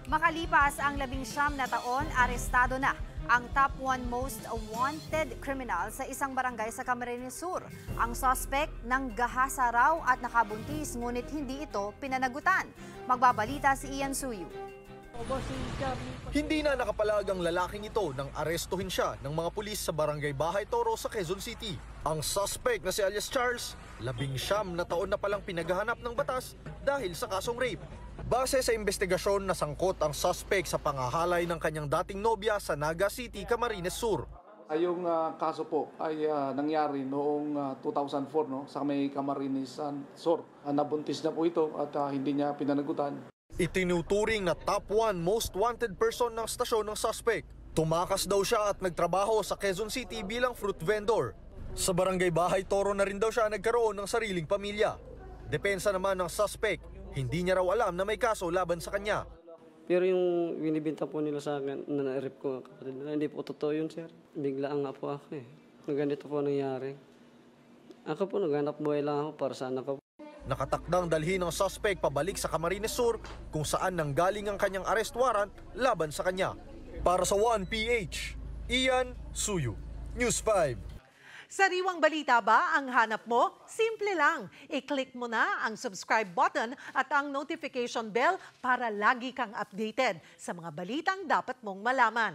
Makalipas ang 19 na taon, arestado na ang top 1 most wanted criminal sa isang barangay sa Camarines Sur. Ang suspect ng gahasa raw at nakabuntis ngunit hindi ito pinanagutan. Magbabalita si Ian Suyu. Hindi na nakapalag ang lalaking ito nang arestuhin siya ng mga pulis sa barangay Bahay Toro sa Quezon City. Ang suspect na si alias Charles, 19 na taon na palang pinaghahanap ng batas dahil sa kasong rape. Base sa investigasyon, nasangkot ang suspect sa pangahalay ng kanyang dating nobya sa Naga City, Camarines Sur. Yung kaso po ay nangyari noong 2004 no, sa may Camarines Sur. Nabuntis na po ito at hindi niya pinanagutan. Itinuturing na top 1 most wanted person ng stasyon ng suspect. Tumakas daw siya at nagtrabaho sa Quezon City bilang fruit vendor. Sa barangay Bahay Toro na rin daw siya nagkaroon ng sariling pamilya. Depensa naman ng suspect, hindi niya raw alam na may kaso laban sa kanya. Pero yung binibinta po nila sa akin na na-rip ko kapatid nila, hindi po totoo yun, sir. Biglaan nga po ako eh. Ganito po nangyari. Ako po naghanap buhay lang ako para sa anak ko. Nakatakdang dalhin ng suspect pabalik sa Camarines Sur kung saan nanggaling ang kanyang arrest warrant laban sa kanya. Para sa 1PH, Ian Suyu, News 5. Sariwang balita ba ang hanap mo? Simple lang. I-click mo na ang subscribe button at ang notification bell para lagi kang updated sa mga balitang dapat mong malaman.